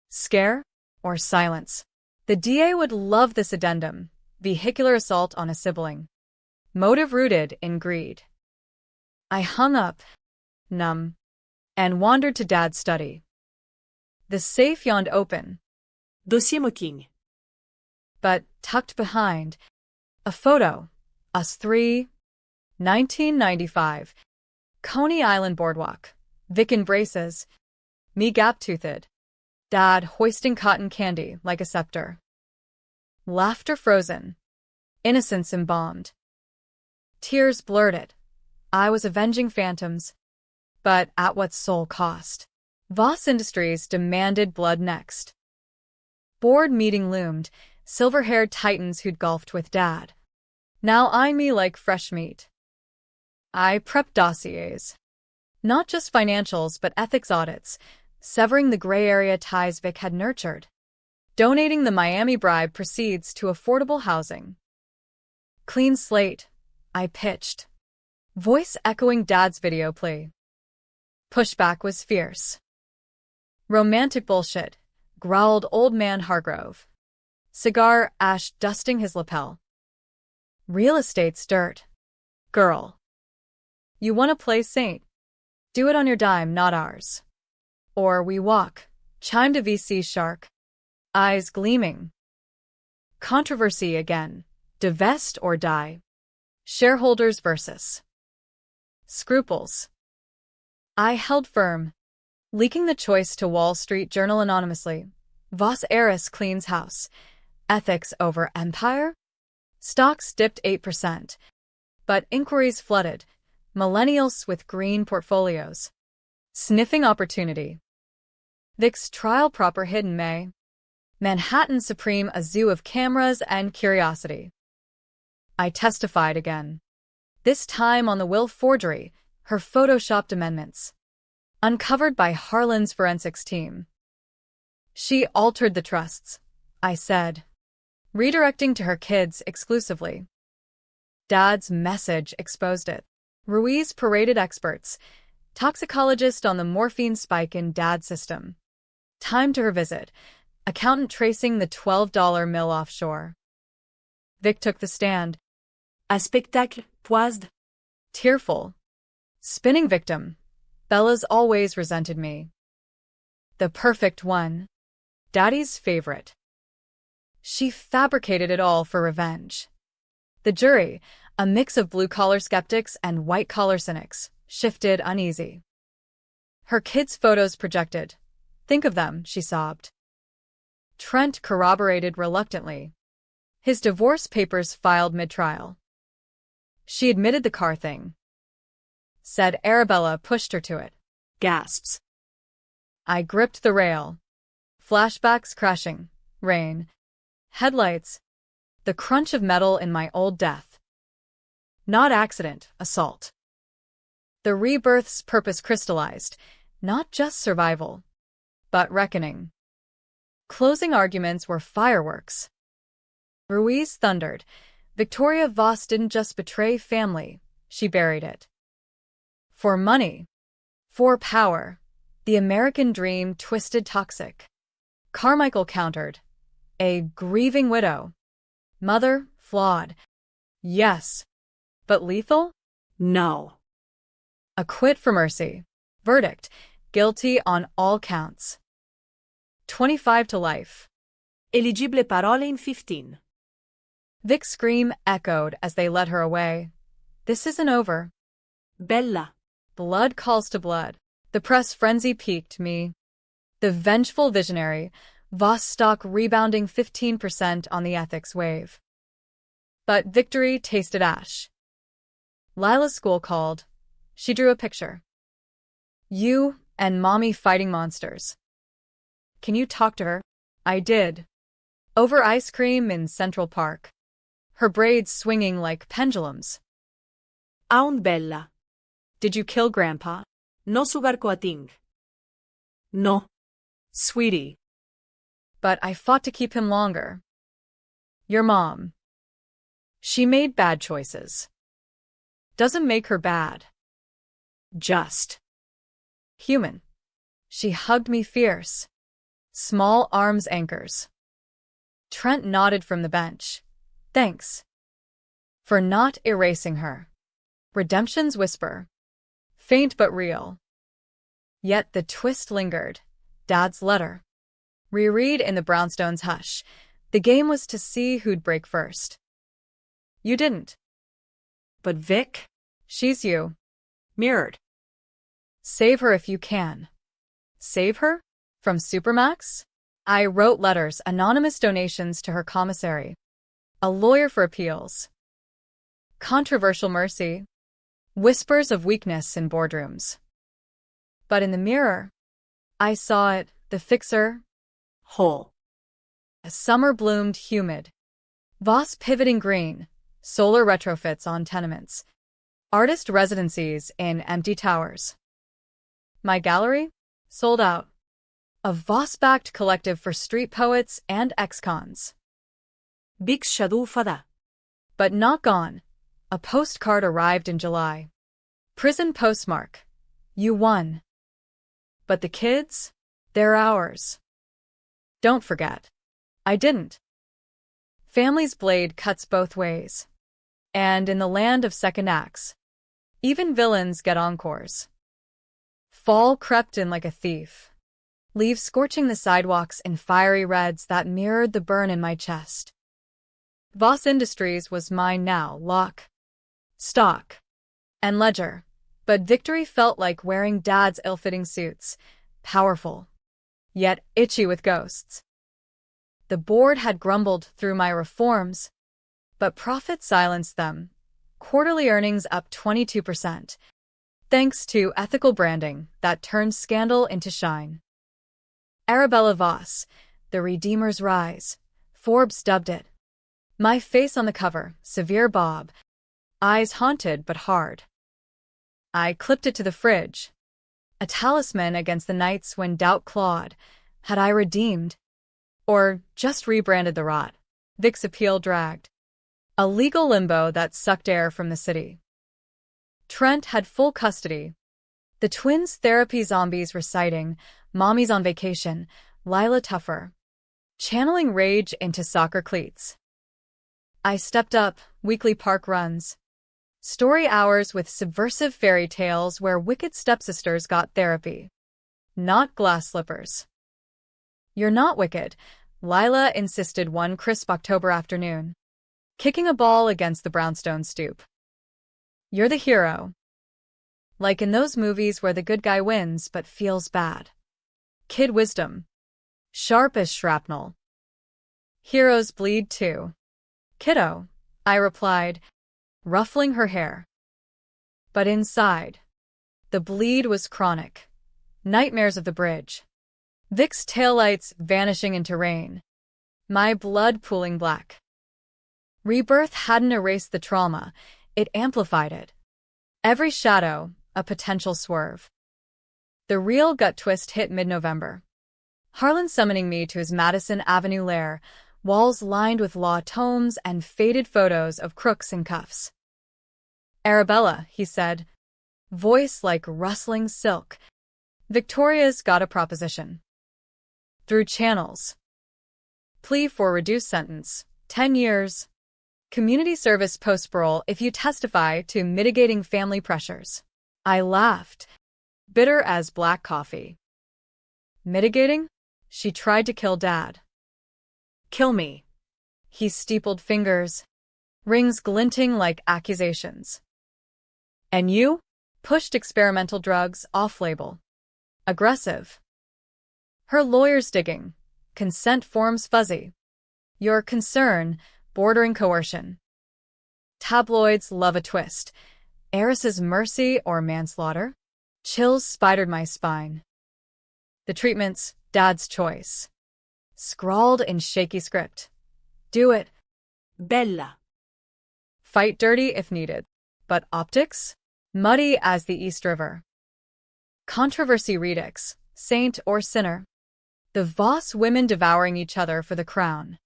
Scare or silence? The DA would love this addendum. Vehicular assault on a sibling. Motive rooted in greed. I hung up, numb, and wandered to Dad's study. The safe yawned open. Dossier moquing. But tucked behind, a photo. Us three. 1995. Coney Island Boardwalk. Vic in braces. Me gap-toothed. Dad hoisting cotton candy like a scepter. Laughter frozen. Innocence embalmed. Tears blurted. I was avenging phantoms. But at what sole cost? Voss Industries demanded blood next. Board meeting loomed. Silver-haired titans who'd golfed with Dad. Now eyeing me like fresh meat. I prepped dossiers. Not just financials, but ethics audits, severing the gray area ties Vic had nurtured. Donating the Miami bribe proceeds to affordable housing. Clean slate, I pitched. Voice echoing Dad's video plea. Pushback was fierce. Romantic bullshit, growled old man Hargrove. Cigar ash dusting his lapel. Real estate's dirt. Girl. You want to play saint? Do it on your dime, not ours. Or we walk, chimed a VC shark. Eyes gleaming. Controversy again. Divest or die. Shareholders versus. Scruples. I held firm. Leaking the choice to Wall Street Journal anonymously. Voss heiress cleans house. Ethics over empire? Stocks dipped 8%. But inquiries flooded. Millennials with green portfolios. Sniffing opportunity. Vic's trial proper hidden May. Manhattan Supreme a zoo of cameras and curiosity. I testified again. This time on the will forgery, her photoshopped amendments. Uncovered by Harlan's forensics team. She altered the trusts, I said. Redirecting to her kids exclusively. Dad's message exposed it. Ruiz paraded experts. Toxicologist on the morphine spike in Dad's system. Time to her visit. Accountant tracing the $12 mill offshore. Vic took the stand. A spectacle poised. Tearful. Spinning victim. Bella's always resented me. The perfect one. Daddy's favorite. She fabricated it all for revenge. The jury, a mix of blue-collar skeptics and white-collar cynics, shifted uneasy. Her kids' photos projected. Think of them, she sobbed. Trent corroborated reluctantly. His divorce papers filed mid-trial. She admitted the car thing. Said Arabella pushed her to it. Gasps. I gripped the rail. Flashbacks crashing. Rain. Headlights. The crunch of metal in my old death. Not accident, assault. The rebirth's purpose crystallized. Not just survival, but reckoning. Closing arguments were fireworks. Ruiz thundered. Victoria Voss didn't just betray family, she buried it. For money. For power. The American dream twisted toxic. Carmichael countered. A grieving widow. Mother, flawed. Yes. But lethal? No. Acquit for mercy. Verdict. Guilty on all counts. 25 to life. Eligible parole in 15. Vic's scream echoed as they led her away. This isn't over. Bella. Blood calls to blood. The press frenzy piqued me. The vengeful visionary, Voss stock rebounding 15% on the ethics wave. But victory tasted ash. Lila's school called. She drew a picture. You and Mommy fighting monsters. Can you talk to her? I did. Over ice cream in Central Park. Her braids swinging like pendulums. Aún bella. Did you kill Grandpa? No sugar coating. No. Sweetie. But I fought to keep him longer. Your mom. She made bad choices. Doesn't make her bad. Just. Human. She hugged me fierce. Small arms anchors. Trent nodded from the bench. Thanks. For not erasing her. Redemption's whisper. Faint but real. Yet the twist lingered. Dad's letter. Reread in the brownstone's hush. The game was to see who'd break first. You didn't. But Vic? She's you. Mirrored. Save her if you can. Save her? From Supermax? I wrote letters, anonymous donations to her commissary. A lawyer for appeals. Controversial mercy. Whispers of weakness in boardrooms. But in the mirror, I saw it, the fixer. Whole. A summer bloomed humid. Voss pivoting green. Solar retrofits on tenements. Artist residencies in empty towers. My gallery? Sold out. A Voss-backed collective for street poets and ex-cons. Big Shadow Fada. But not gone. A postcard arrived in July. Prison postmark. You won. But the kids? They're ours. Don't forget. I didn't. Family's blade cuts both ways. And in the land of second acts, even villains get encores. Fall crept in like a thief. Leaves scorching the sidewalks in fiery reds that mirrored the burn in my chest. Voss Industries was mine now, lock, stock, and ledger. But victory felt like wearing Dad's ill-fitting suits, powerful, yet itchy with ghosts. The board had grumbled through my reforms, but profit silenced them. Quarterly earnings up 22%, thanks to ethical branding that turned scandal into shine. Arabella Voss, The Redeemer's Rise, Forbes dubbed it. My face on the cover, severe bob, eyes haunted but hard. I clipped it to the fridge. A talisman against the nights when doubt clawed. Had I redeemed? Or just rebranded the rot? Vic's appeal dragged. A legal limbo that sucked air from the city. Trent had full custody. The twins' therapy zombies reciting, Mommy's on vacation, Lila tougher. Channeling rage into soccer cleats. I stepped up, weekly park runs. Story hours with subversive fairy tales where wicked stepsisters got therapy. Not glass slippers. You're not wicked, Lila insisted one crisp October afternoon, kicking a ball against the brownstone stoop. You're the hero. Like in those movies where the good guy wins but feels bad. Kid wisdom. Sharp as shrapnel. Heroes bleed too. Kiddo, I replied, ruffling her hair. But inside, the bleed was chronic. Nightmares of the bridge. Vic's taillights vanishing into rain. My blood pooling black. Rebirth hadn't erased the trauma, it amplified it. Every shadow, a potential swerve. The real gut twist hit mid-November. Harlan summoning me to his Madison Avenue lair, walls lined with law tomes and faded photos of crooks in cuffs. Arabella, he said, voice like rustling silk. Victoria's got a proposition. Through channels. Plea for reduced sentence, 10 years. Community service post-parole if you testify to mitigating family pressures. I laughed, bitter as black coffee. Mitigating? She tried to kill Dad. Kill me. He steepled fingers, rings glinting like accusations. And you? Pushed experimental drugs off-label. Aggressive. Her lawyer's digging. Consent forms fuzzy. Your concern, bordering coercion. Tabloids love a twist. Heiress's mercy or manslaughter? Chills spidered my spine. The treatment's dad's choice. Scrawled in shaky script. Do it. Bella. Fight dirty if needed. But optics? Muddy as the East River. Controversy redux. Saint or sinner? The Voss women devouring each other for the crown.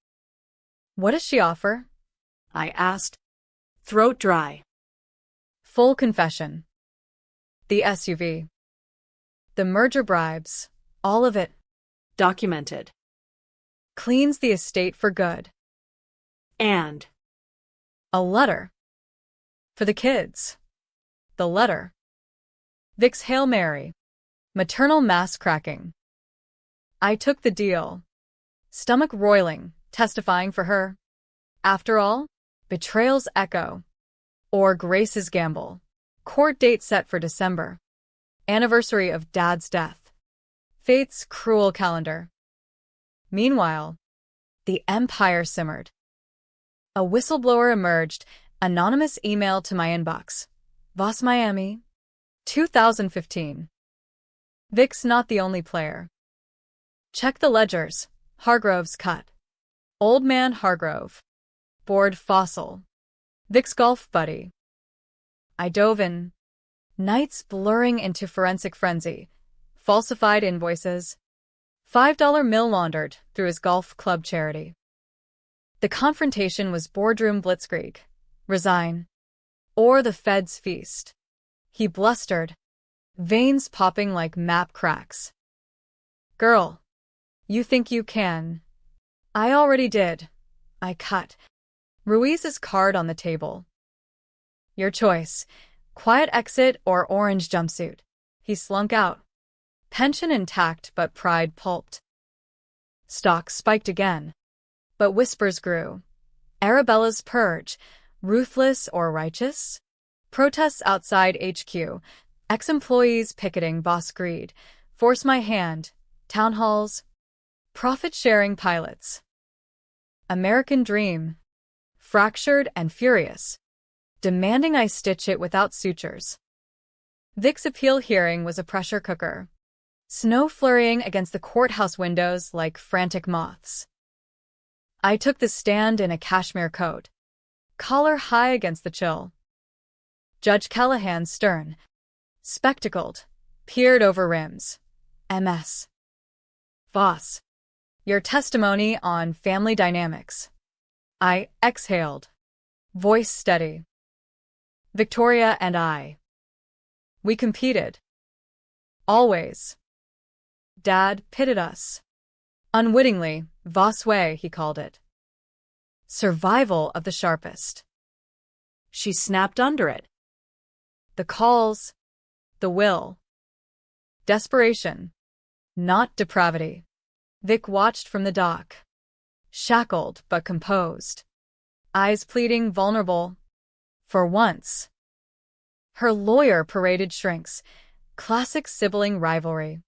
What does she offer? I asked. Throat dry. Full confession. The SUV. The merger bribes. All of it. Documented. Cleans the estate for good. And A letter. For the kids. The letter. Vic's Hail Mary. Maternal mass cracking. I took the deal. Stomach roiling, testifying for her. After all, Betrayal's echo. Or Grace's gamble. Court date set for December. Anniversary of Dad's death. Fate's cruel calendar. Meanwhile, the empire simmered. A whistleblower emerged, anonymous email to my inbox. Voss Miami, 2015. Vic's not the only player. Check the ledgers. Hargrove's cut. Old man Hargrove. Bored fossil. Vic's golf buddy. I dove in. Nights blurring into forensic frenzy. Falsified invoices. $5 mill laundered through his golf club charity. The confrontation was boardroom blitzkrieg. Resign. Or the feds feast. He blustered, veins popping like map cracks. Girl, you think you can. I already did. I cut Ruiz's card on the table. Your choice, quiet exit or orange jumpsuit. He slunk out. Pension intact but pride pulped. Stock spiked again. But whispers grew. Arabella's purge, ruthless or righteous? Protests outside HQ, ex-employees picketing boss greed, force my hand, town halls, profit-sharing pilots. American dream, fractured and furious, demanding I stitch it without sutures. Vic's appeal hearing was a pressure cooker. Snow flurrying against the courthouse windows like frantic moths. I took the stand in a cashmere coat, collar high against the chill. Judge Callahan, stern, spectacled, peered over rims. MS. Voss. Your testimony on family dynamics. I exhaled, voice steady. Victoria and I. We competed. Always. Dad pitted us. Unwittingly, Voss way, he called it. Survival of the sharpest. she snapped under it. The calls, the will. Desperation, not depravity. Vic watched from the dock. Shackled but composed. Eyes pleading, vulnerable. For once. Her lawyer paraded shrinks. Classic sibling rivalry.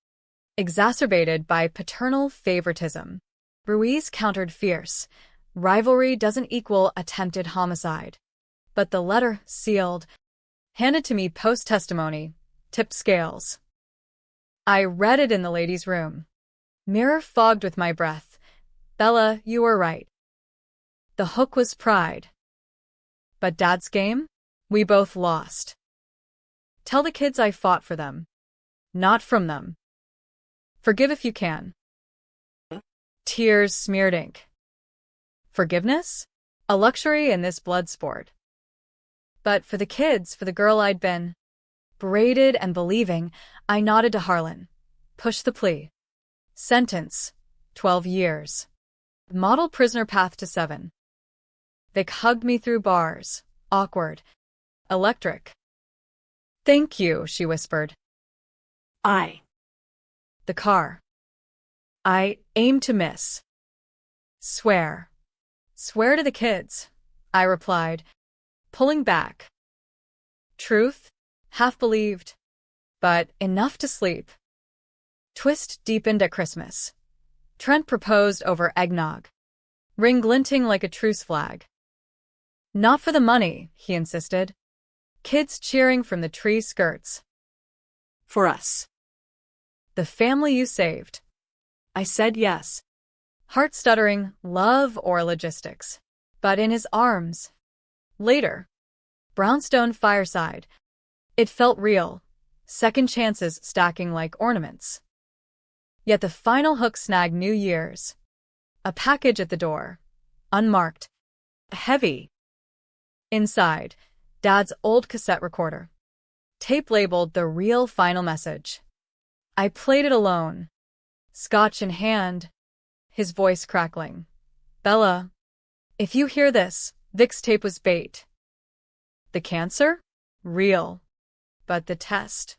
Exacerbated by paternal favoritism. Ruiz countered fierce. Rivalry doesn't equal attempted homicide. But the letter, sealed, handed to me post-testimony, tipped scales. I read it in the ladies' room. Mirror fogged with my breath. Bella, you were right. The hook was pride. But Dad's game? We both lost. Tell the kids I fought for them. Not from them. Forgive if you can. Tears smeared ink. Forgiveness? A luxury in this blood sport. But for the kids, for the girl I'd been, braided and believing, I nodded to Harlan. Push the plea. Sentence, 12 years. Model prisoner path to 7. Vic hugged me through bars, awkward, electric. Thank you, she whispered. The car. I aim to miss. Swear. Swear to the kids, I replied, pulling back. Truth, half believed, but enough to sleep. Twist deepened at Christmas. Trent proposed over eggnog. Ring glinting like a truce flag. Not for the money, he insisted. Kids cheering from the tree skirts. For us. The family you saved. I said yes. Heart stuttering, love or logistics. But in his arms. Later. Brownstone fireside. It felt real. Second chances stacking like ornaments. Yet the final hook snagged New Year's. A package at the door. Unmarked. Heavy. Inside, Dad's old cassette recorder. Tape labeled The Real Final Message. I played it alone. Scotch in hand. His voice crackling. Bella, if you hear this, Vic's tape was bait. The cancer? Real. But the test?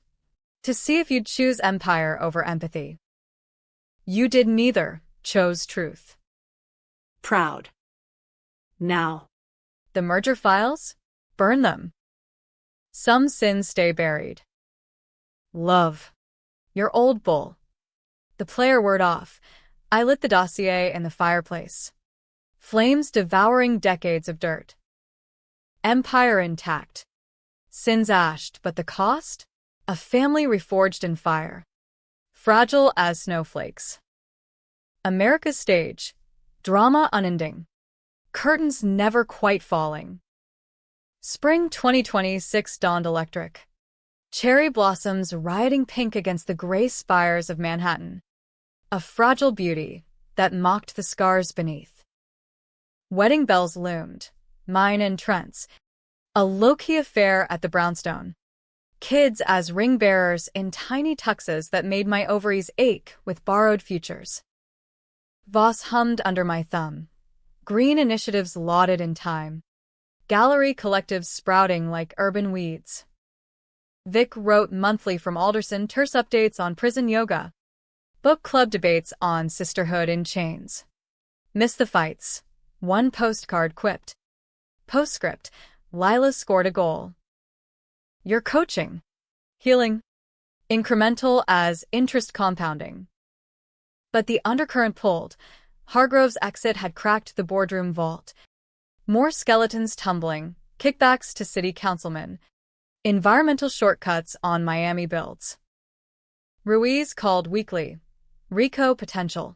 To see if you'd choose empire over empathy. You did neither, chose truth. Proud. Now. The merger files? Burn them. Some sins stay buried. Love. Your old bull. The player word off. I lit the dossier in the fireplace. Flames devouring decades of dirt. Empire intact. Sins ashed, but the cost? A family reforged in fire. Fragile as snowflakes. America's stage. Drama unending. Curtains never quite falling. Spring 2026 dawned electric. Cherry blossoms rioting pink against the gray spires of Manhattan. A fragile beauty that mocked the scars beneath. Wedding bells loomed, mine and Trent's. A low-key affair at the brownstone. Kids as ring-bearers in tiny tuxes that made my ovaries ache with borrowed futures. Voss hummed under my thumb. Green initiatives lauded in time. Gallery collectives sprouting like urban weeds. Vic wrote monthly from Alderson terse updates on prison yoga. Book club debates on sisterhood in chains. Miss the fights. One postcard quipped. Postscript. Lila scored a goal. You're coaching. Healing. Incremental as interest compounding. But the undercurrent pulled. Hargrove's exit had cracked the boardroom vault. More skeletons tumbling, kickbacks to city councilmen. Environmental shortcuts on Miami builds. Ruiz called weekly. Rico potential.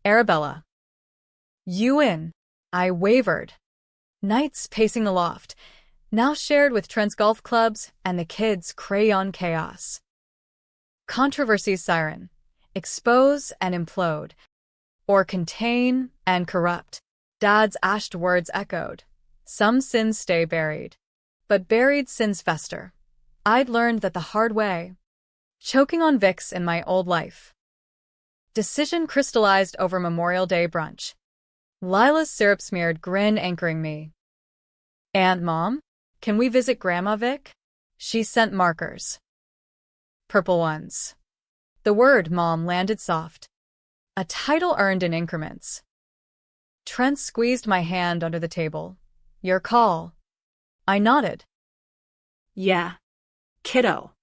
Arabella. You in. I wavered. Nights pacing the loft, now shared with Trent's golf clubs and the kids' crayon chaos. Controversy's siren. Expose and implode. Or contain and corrupt. Dad's ashed words echoed. Some sins stay buried. But buried sins fester. I'd learned that the hard way. Choking on Vicks in my old life. Decision crystallized over Memorial Day brunch. Lila's syrup-smeared grin anchoring me. Aunt Mom? Can we visit Grandma Vic? She sent markers. Purple ones. The word Mom landed soft. A title earned in increments. Trent squeezed my hand under the table. Your call. I nodded. Yeah. Kiddo.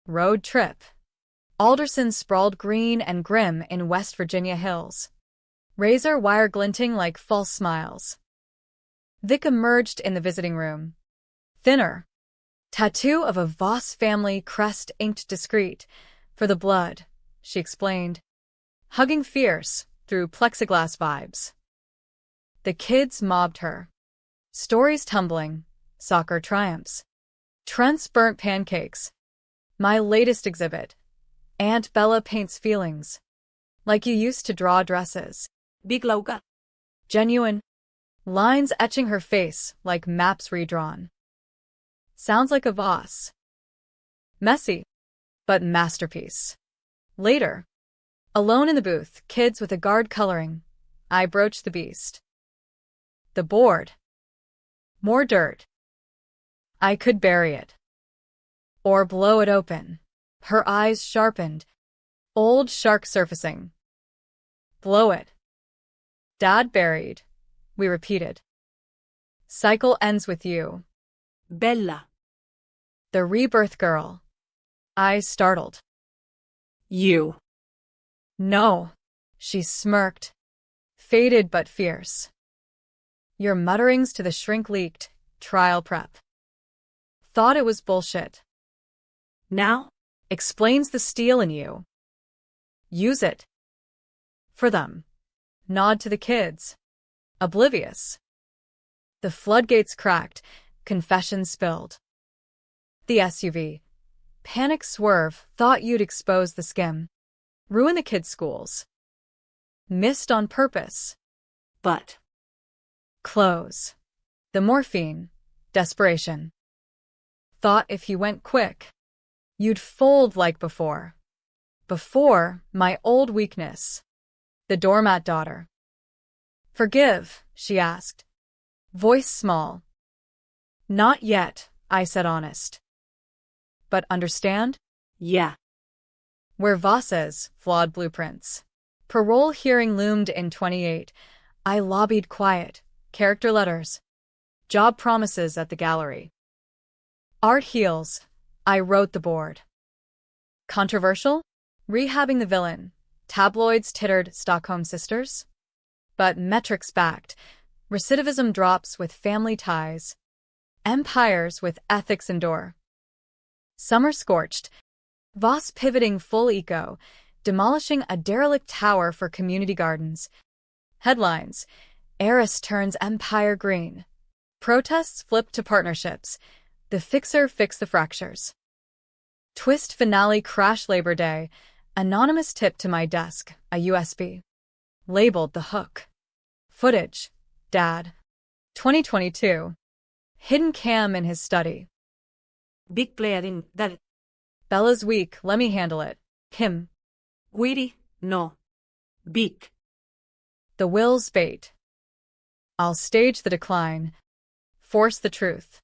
Road trip. Alderson sprawled green and grim in West Virginia hills. Razor wire glinting like false smiles. Vic emerged in the visiting room. Thinner. Tattoo of a Voss family crest inked discreet. For the blood, she explained. Hugging fierce through plexiglass vibes. The kids mobbed her. Stories tumbling. Soccer triumphs. Trent's burnt pancakes. My latest exhibit. Aunt Bella paints feelings. Like you used to draw dresses. Bigloga. Genuine. Lines etching her face like maps redrawn. Sounds like a Voss. Messy, but masterpiece. Later. Alone in the booth, kids with a guard coloring. I broached the beast. The board. More dirt. I could bury it. Or blow it open. Her eyes sharpened. Old shark surfacing. Blow it. Dad buried. We repeated. Cycle ends with you. Bella. The rebirth girl. I startled. You. No. She smirked, faded but fierce. Your mutterings to the shrink leaked. Trial prep. Thought it was bullshit. Now? Explains the steel in you. Use it. For them. Nod to the kids. Oblivious. The floodgates cracked, confession spilled. The SUV. Panic swerve, thought you'd expose the skim. Ruin the kids' schools. Missed on purpose. But. Close. The morphine. Desperation. Thought if you went quick, you'd fold like before. Before, my old weakness. The doormat daughter. Forgive, she asked. Voice small. Not yet, I said honest. But understand? Yeah. We're Voss's flawed blueprints. Parole hearing loomed in 28. I lobbied quiet. Character letters. Job promises at the gallery. Art heals. I wrote the board. Controversial? Rehabbing the villain. Tabloids tittered Stockholm Sisters. But metrics backed. Recidivism drops with family ties. Empires with ethics endure. Summer scorched. Voss pivoting full eco, demolishing a derelict tower for community gardens. Headlines. Heiress turns empire green. Protests flip to partnerships. The fixer fixed the fractures. Twist finale crash Labor Day. Anonymous tip to my desk, a USB. Labeled the hook. Footage. Dad. 2022. Hidden cam in his study. Big player in that. Bella's weak, let me handle it. Him. Guidi, no. Big. The will's bait. I'll stage the decline. Force the truth.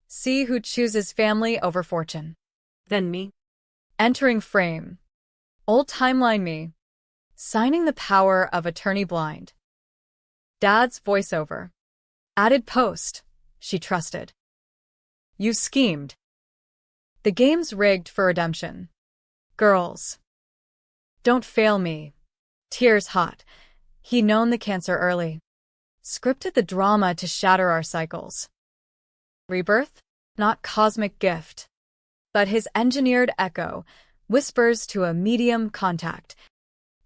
See who chooses family over fortune. Then me. Entering frame. Old timeline me. Signing the power of attorney blind. Dad's voiceover. Added post. She trusted. You schemed. The game's rigged for redemption. Girls. Don't fail me. Tears hot. He known the cancer early. Scripted the drama to shatter our cycles. Rebirth? Not cosmic gift. But his engineered echo whispers to a medium contact,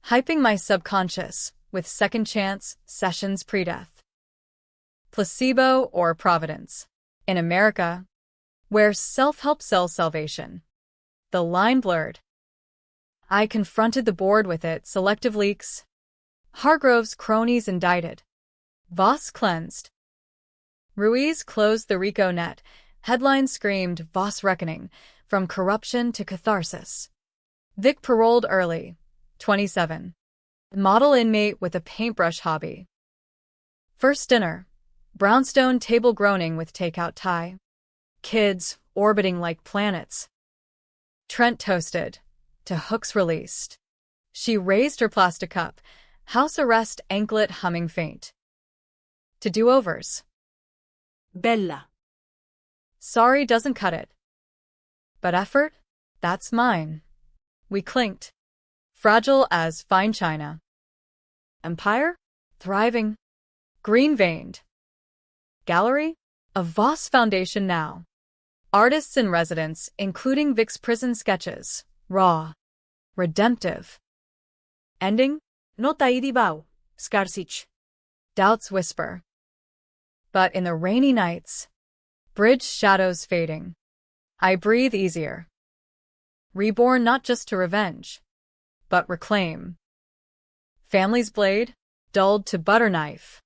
hyping my subconscious with second chance sessions pre-death. Placebo or providence. In America, where self-help sells salvation. The line blurred. I confronted the board with it, selective leaks. Hargrove's cronies indicted. Voss cleansed. Ruiz closed the RICO net. Headline screamed Voss reckoning, from corruption to catharsis. Vic paroled early, 27. Model inmate with a paintbrush hobby. First dinner. Brownstone table groaning with takeout tie. Kids orbiting like planets. Trent toasted. To hooks released. She raised her plastic cup. House arrest anklet humming faint. To do-overs. Bella. Sorry doesn't cut it. But effort? That's mine. We clinked. Fragile as fine china. Empire? Thriving. Green-veined. Gallery? A Voss Foundation now. Artists in residence, including Vic's prison sketches. Raw. Redemptive. Ending? Nota idibau. Skarsic. Doubts whisper. But in the rainy nights, bridge shadows fading, I breathe easier. Reborn not just to revenge, but reclaim. Family's blade, dulled to butter knife,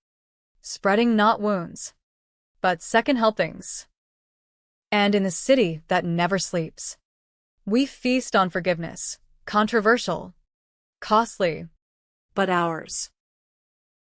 spreading not wounds, but second helpings. And in the city that never sleeps, we feast on forgiveness, controversial, costly, But ours.